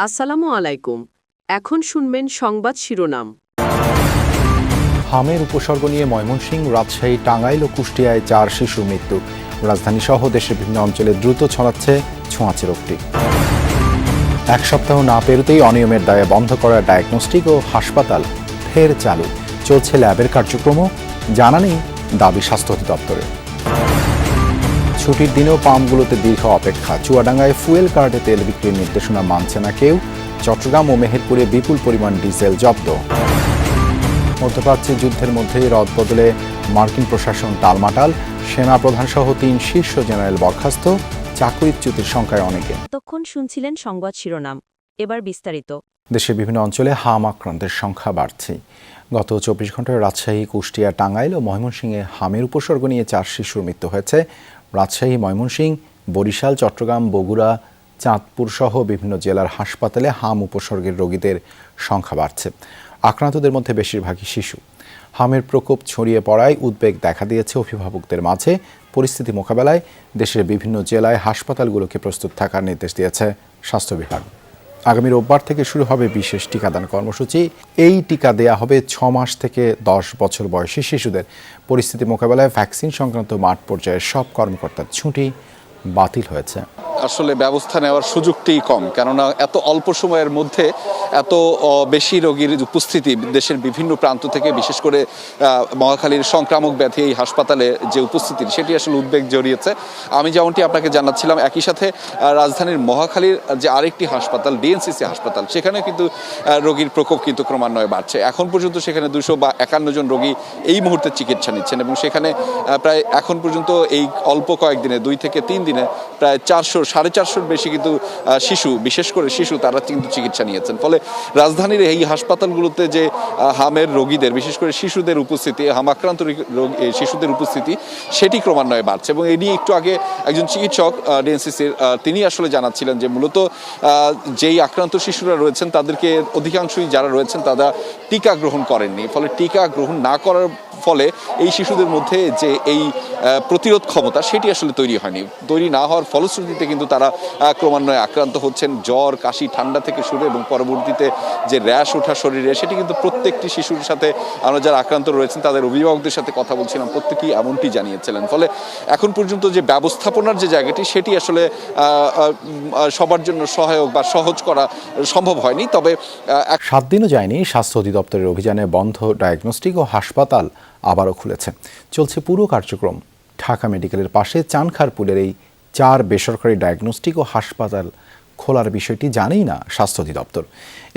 আসসালামু আলাইকুম। এখন শুনবেন সংবাদ শিরোনাম। হামের উপসর্গ নিয়ে ময়মনসিংহ, রাজশাহী, টাঙ্গাইল ও কুষ্টিয়ায় ৪ শিশুর মৃত্যু। রাজধানীসহ দেশের বিভিন্ন অঞ্চলে দ্রুত ছড়াচ্ছে ছোঁয়াচে রোগটি। এক সপ্তাহ না পেরোতেই অনিয়মের দায়ে বন্ধ করা ডায়াগনস্টিক ও হাসপাতাল ফের চালু। চলছে ল্যাবের কার্যক্রমও, জানা নেই দাবি স্বাস্থ্য অধিদপ্তরের। ছুটির দিনেও পাম্পগুলোতে দীর্ঘ অপেক্ষা। চুয়াডাঙ্গায় ফুয়েল কার্ডে তেল বিক্রির নির্দেশনা মানছে না কেউ। চট্টগ্রাম ও মেহেরপুরে বিপুল পরিমাণ ডিজেল জব্দ। মধ্যপ্রাচ্যে যুদ্ধের মধ্যেই রদবদলে মার্কিন প্রশাসন টালমাটাল। সেনা প্রধানসহ ৩ শীর্ষ জেনারেল বরখাস্ত। চাকরিচ্যুতির সংখ্যায় অনেকে। এতক্ষণ শুনছিলেন সংবাদ শিরোনাম, এবার বিস্তারিত। দেশের বিভিন্ন অঞ্চলে হাম আক্রান্তের সংখ্যা বাড়ছে। গত ২৪ ঘন্টায় রাজশাহী, কুষ্টিয়া, টাঙ্গাইল ও ময়মনসিংহে হামের উপসর্গ নিয়ে ৪ শিশুর মৃত্যু হয়েছে। রাজশাহী, ময়মনসিংহ, বরিশাল, চট্টগ্রাম, বগুড়া, চাঁদপুর সহ বিভিন্ন জেলার হাসপাতালে হাম উপসর্গের রোগীদের সংখ্যা বাড়ছে। আক্রান্তদের মধ্যে বেশিরভাগই শিশু। হামের প্রকোপ ছড়িয়ে পড়ায় উদ্বেগ দেখা দিয়েছে অভিভাবকদের মাঝে। পরিস্থিতি মোকাবেলায় দেশের বিভিন্ন জেলায় হাসপাতালগুলোকে প্রস্তুত থাকার নির্দেশ দিয়েছে স্বাস্থ্য বিভাগ। আগামী রোববার থেকে শুরু হবে বিশেষ টিকাদান কর্মসূচি। এই টিকা দেয়া হবে ৬ মাস থেকে ১০ বছর বয়সী শিশুদের। পরিস্থিতি মোকাবেলায় ভ্যাকসিন সংক্রান্ত মাঠ পর্যায়ের সব কর্মকর্তার ছুটি বাতিল হয়েছে। আসলে ব্যবস্থা নেওয়ার সুযোগটিই কম, কেননা এত অল্প সময়ের মধ্যে এত বেশি রোগীর উপস্থিতি দেশের বিভিন্ন প্রান্ত থেকে, বিশেষ করে মহাখালীর সংক্রামক ব্যাধি এই হাসপাতালে যে উপস্থিতি, সেটি আসলে উদ্বেগ জড়িয়েছে। আমি যেমনটি আপনাকে জানাচ্ছিলাম, একই সাথে রাজধানীর মহাখালীর যে আরেকটি হাসপাতাল, ডিএনসিসি হাসপাতাল, সেখানে কিন্তু রোগীর প্রকোপ কিন্তু ক্রমান্বয়ে বাড়ছে। এখন পর্যন্ত সেখানে 251 জন রোগী এই মুহূর্তে চিকিৎসা নিচ্ছেন এবং সেখানে প্রায় এখন পর্যন্ত এই অল্প কয়েকদিনে 2 থেকে 3 দিনে প্রায় 400-450 বেশি কিন্তু শিশু, বিশেষ করে শিশু, তারা কিন্তু চিকিৎসা নিয়েছেন। ফলে রাজধানীর এই হাসপাতালগুলোতে যে হামের রোগীদের, বিশেষ করে শিশুদের উপস্থিতি, হাম আক্রান্ত শিশুদের উপস্থিতি, সেটি ক্রমান্বয়ে বাড়ছে। এবং এই নিয়ে একটু আগে একজন চিকিৎসক ডিএনসিসির তিনি আসলে জানাচ্ছিলেন যে মূলত যেই আক্রান্ত শিশুরা রয়েছেন তাদেরকে অধিকাংশই যারা রয়েছেন তারা টিকা গ্রহণ করেননি। ফলে টিকা গ্রহণ না করার ফলে এই শিশুদের মধ্যে যে এই প্রতিরোধ ক্ষমতা, সেটি আসলে তৈরি হয়নি। তৈরি না হওয়ার ফলশ্রুতিতে কিন্তু তারা ক্রমান্বয়ে আক্রান্ত হচ্ছেন। জ্বর, কাশি, ঠান্ডা থেকে শুরু এবং পরবর্তীতে যে র্যাশ ওঠা শরীরে, সেটি কিন্তু প্রত্যেকটি শিশুর সাথে, আমরা যারা আক্রান্ত রয়েছেন তাদের অভিভাবকদের সাথে কথা বলছিলাম, প্রত্যেকেই এমনটি জানিয়েছিলেন। ফলে এখন পর্যন্ত যে ব্যবস্থাপনার যে জায়গাটি, সেটি আসলে সবার জন্য সহায়ক বা সহজ করা সম্ভব হয়নি। তবে 7 দিনও যায়নি স্বাস্থ্য অধিদপ্তরের অভিযানে বন্ধ ডায়াগনস্টিক ও হাসপাতাল আবারও খুলেছে। চলছে পুরো কার্যক্রম। ঢাকা মেডিকেলের পাশে চানখারপুলের এই 4 বেসরকারি ডায়াগনস্টিক ও হাসপাতাল খোলার বিষয়টি জানেই না স্বাস্থ্য অধিদপ্তর।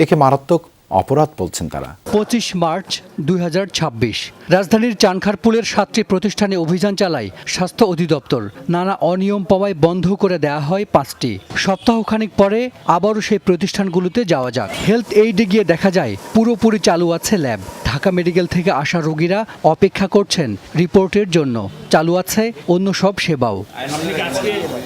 একে মারাত্মক অপরাধ বলছেন তারা। 25 মার্চ 2026 রাজধানীর চানখারপুলের 7টি প্রতিষ্ঠানে অভিযান চালায় স্বাস্থ্য অধিদপ্তর। নানা অনিয়ম পাওয়ায় বন্ধ করে দেওয়া হয় 5টি। সপ্তাহখানিক পরে আবারও সেই প্রতিষ্ঠানগুলোতে যাওয়া যাক। হেলথ এইডে গিয়ে দেখা যায় পুরোপুরি চালু আছে ল্যাব। ঢাকা মেডিকেল থেকে আসা রোগীরা অপেক্ষা করছেন রিপোর্টের জন্য। চালু আছে অন্য সব সেবাও।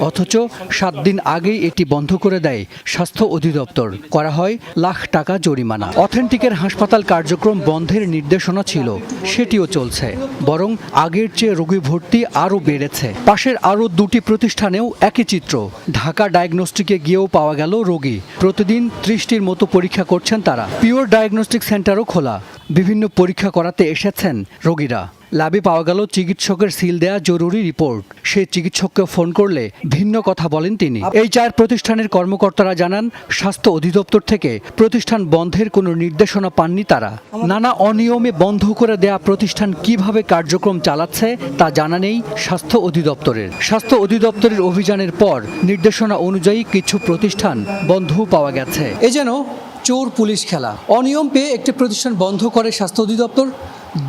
অথচ 7 দিন আগেই এটি বন্ধ করে দেয় স্বাস্থ্য অধিদপ্তর। করা হয় লাখ টাকা জরিমানা। অথেন্টিকের হাসপাতাল কার্যক্রম বন্ধের নির্দেশনা ছিল, সেটিও চলছে। বরং আগের চেয়ে রোগী ভর্তি আরও বেড়েছে। পাশের আরও 2টি প্রতিষ্ঠানেও একই চিত্র। ঢাকা ডায়াগনস্টিকে গিয়েও পাওয়া গেল রোগী। প্রতিদিন 30টির মতো পরীক্ষা করছেন তারা। পিওর ডায়াগনস্টিক সেন্টারও খোলা। বিভিন্ন পরীক্ষা করাতে এসেছেন রোগীরা। ল্যাবে পাওয়া গেল চিকিৎসকের সিল দেয়া জরুরি রিপোর্ট। সেই চিকিৎসককে ফোন করলে ভিন্ন কথা বলেন তিনি। এই 4 প্রতিষ্ঠানের কর্মকর্তারা জানান, স্বাস্থ্য অধিদপ্তর থেকে প্রতিষ্ঠান বন্ধের কোনো নির্দেশনা পাননি তারা। নানা অনিয়মে বন্ধ করে দেয়া প্রতিষ্ঠান কিভাবে কার্যক্রম চালাচ্ছে তা জানা নেই স্বাস্থ্য অধিদপ্তরের। স্বাস্থ্য অধিদপ্তরের অভিযানের পর নির্দেশনা অনুযায়ী কিছু প্রতিষ্ঠান বন্ধও পাওয়া গেছে। এ যেন চোর পুলিশ খেলা। অনিয়ম পেয়ে একটি প্রতিষ্ঠান বন্ধ করে স্বাস্থ্য অধিদপ্তর,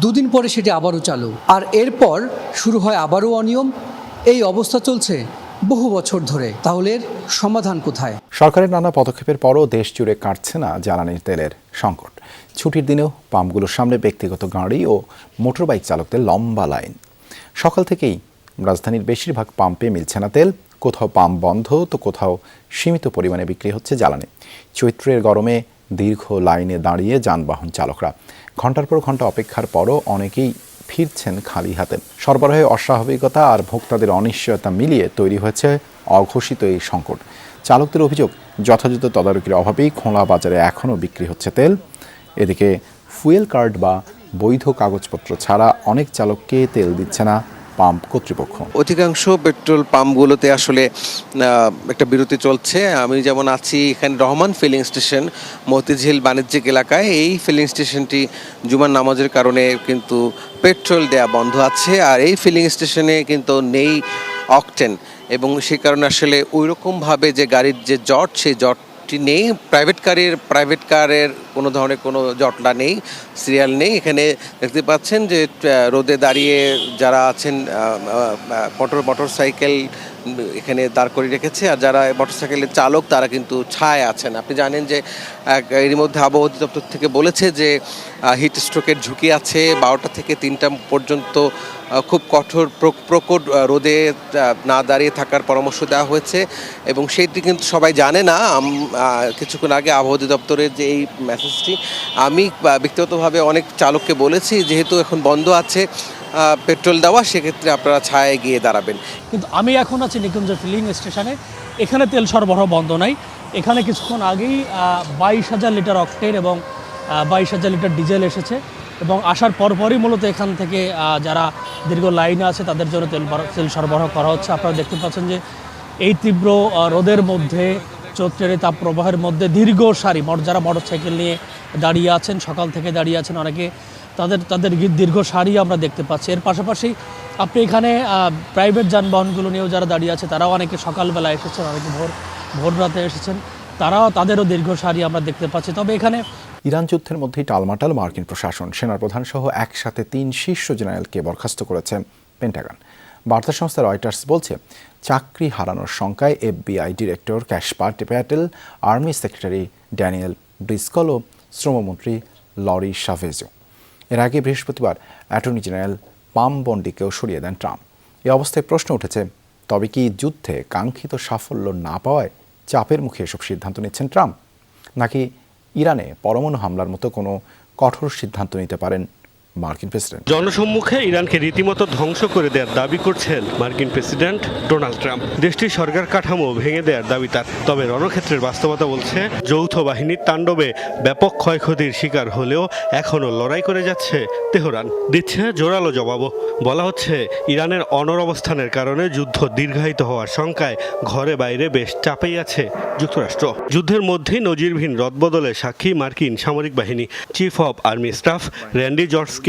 2 দিন পরে সেটি আবারও চালু, আর এরপর শুরু হয় আবারও অনিয়ম। এই অবস্থা চলছে বহু বছর ধরে। তাহলে এর সমাধান কোথায়? সরকারের নানা পদক্ষেপের পরও দেশ জুড়ে কাটছে না জ্বালানির তেলের সংকট। ছুটির দিনেও পাম্পগুলোর সামনে ব্যক্তিগত গাড়ি ও মোটরবাইক চালকদের লম্বা লাইন। সকাল থেকেই রাজধানীর বেশিরভাগ পাম্পে মিলছে না তেল। কোথাও পাম্প বন্ধ, তো কোথাও সীমিত পরিমাণে বিক্রি হচ্ছে জ্বালানি। চৈত্রের গরমে দীর্ঘ লাইনে দাঁড়িয়ে যানবাহন চালকরা। ঘন্টার পর ঘন্টা অপেক্ষার পরও অনেকেই ফিরছেন খালি হাতে। সরবরাহে অস্বাভাবিকতা আর ভোক্তাদের অনিশ্চয়তা মিলিয়ে তৈরি হয়েছে অঘোষিত এই সংকট। চালকদের অভিযোগ, যথাযথ তদারকির অভাবেই খোলা বাজারে এখনও বিক্রি হচ্ছে তেল। এদিকে ফুয়েল কার্ড বা বৈধ কাগজপত্র ছাড়া অনেক চালককে তেল দিচ্ছে না পাম্প কর্তৃপক্ষ। অধিকাংশ পেট্রোল পাম্পগুলোতে আসলে একটা বিরতি চলছে। আমি যেমন আছি এখানে রহমান ফিলিং স্টেশন মতিঝিল বাণিজ্যিক এলাকায়। এই ফিলিং স্টেশনটি জুমার নামাজের কারণে কিন্তু পেট্রোল দেয়া বন্ধ আছে, আর এই ফিলিং স্টেশনে কিন্তু নেই অকটেন, এবং সেই কারণে আসলে ওইরকমভাবে যে গাড়ির যে জট, সেই জটটি নেই। প্রাইভেট কারের কোনো ধরনের কোনো জটলা নেই, সিরিয়াল নেই। এখানে দেখতে পাচ্ছেন যে রোদে দাঁড়িয়ে যারা আছেন মোটর সাইকেল এখানে দাঁড় করে রেখেছে, আর যারা মোটরসাইকেলের চালক তারা কিন্তু ছায় আছেন। আপনি জানেন যে এর মধ্যে আবহাওয়া অধিদপ্তর থেকে বলেছে যে হিট স্ট্রোকের ঝুঁকি আছে। 12টা থেকে 3টা পর্যন্ত খুব কঠোর প্রকট রোদে না দাঁড়িয়ে থাকার পরামর্শ দেওয়া হয়েছে, এবং সেইটি কিন্তু সবাই জানে না। কিছুক্ষণ আগে আবহাওয়া অধিদপ্তরের যে এই মেসেজটি আমি ব্যক্তিগতভাবে অনেক চালককে বলেছি, যেহেতু এখন বন্ধ আছে পেট্রোল দেওয়া, সেক্ষেত্রে আপনারা ছায়ায় গিয়ে দাঁড়াবেন। কিন্তু আমি এখন আছি নিকুঞ্জ ফিলিং স্টেশনে। এখানে তেল সরবরাহ বন্ধ নাই। এখানে কিছুক্ষণ আগেই 22,000 লিটার অকটেন এবং 22,000 লিটার ডিজেল এসেছে, এবং আসার পরপরই মূলত এখান থেকে যারা দীর্ঘ লাইনে আছে তাদের জন্য তেল সরবরাহ করা হচ্ছে। আপনারা দেখতে পাচ্ছেন যে এই তীব্র রোদের মধ্যে, চৈত্রের তাপ প্রবাহের মধ্যে দীর্ঘ সারি যারা মোটরসাইকেল নিয়ে দাঁড়িয়ে আছেন, সকাল থেকে দাঁড়িয়ে আছেন অনেকে, তাদের দীর্ঘ সারি আমরা দেখতে পাচ্ছি। এর পাশাপাশি আপনি এখানে প্রাইভেট যানবাহনগুলো নিয়েও যারা দাঁড়িয়ে আছে তারাও অনেকে সকালবেলা এসেছেন, অনেকে ভোর রাতে এসেছেন, তাদেরও দীর্ঘ সারি আমরা দেখতে পাচ্ছি। তবে এখানে ইরান যুদ্ধের মধ্যেই টালমাটাল মার্কিন প্রশাসন। সেনাপ্রধান সহ একসাথে 3 শীর্ষ জেনারেলকে বরখাস্ত করেছে পেন্টাগন। বার্তা সংস্থা রয়টার্স বলছে, চাকরি হারানোর শঙ্কায় FBI ডিরেক্টর ক্যাশপার্টি Patel, army secretary Daniel Driscoll ও শ্রমমন্ত্রী লরি শাভেজো। এর আগে বৃহস্পতিবার অ্যাটর্নি জেনারেল পাম বন্ডিকেও সরিয়ে দেন ট্রাম্প। এই অবস্থায় প্রশ্ন উঠেছে, তবে কি যুদ্ধে কাঙ্ক্ষিত সাফল্য না পাওয়ায় চাপের মুখে এসব সিদ্ধান্ত নিচ্ছেন ট্রাম্প, নাকি ইরানে পরমাণু হামলার মতো কোনো কঠোর সিদ্ধান্ত নিতে পারেন মার্কিন প্রেসিডেন্ট? জনসম্মুখে ইরানকে রীতিমতো ধ্বংস করে দেওয়ার দাবি করছেন মার্কিন প্রেসিডেন্ট ডোনাল্ড ট্রাম্প। দেশটির সরকার কাঠামো ভেঙে দেওয়ার দাবি তার। তবে রণক্ষেত্রের বাস্তবতা বলছে, যৌথ বাহিনীর তাণ্ডবে ব্যাপক ক্ষয়ক্ষতির শিকার হলেও এখনও লড়াই করে যাচ্ছে তেহরান। দিচ্ছে জোরালো জবাবও। বলা হচ্ছে, ইরানের অনড় অবস্থানের কারণে যুদ্ধ দীর্ঘায়িত হওয়ার শঙ্কায় ঘরে বাইরে বেশ চাপেই আছে যুক্তরাষ্ট্র। যুদ্ধের মধ্যেই নজিরবিহীন রদবদলে সাক্ষী মার্কিন সামরিক বাহিনী। Chief of army staff Randy জর্জকে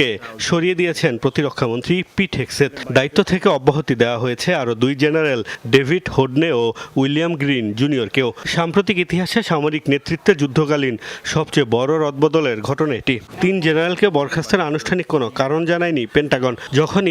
সরিয়ে দিয়েছেন প্রতিরক্ষামন্ত্রী পিট হেগসেথ। দায়িত্ব থেকে অব্যাহতি দেওয়া হয়েছে আরও 2 জেনারেল, ডেভিড হোডনে ও উইলিয়াম গ্রিন জুনিয়রকেও। সাম্প্রতিক ইতিহাসে সামরিক নেতৃত্বে যুদ্ধকালীন সবচেয়ে বড় রদবদলের ঘটনা এটি। 3 জেনারেলকে বরখাস্তের আনুষ্ঠানিক কোনো কারণ জানায়নি পেন্টাগন। যখন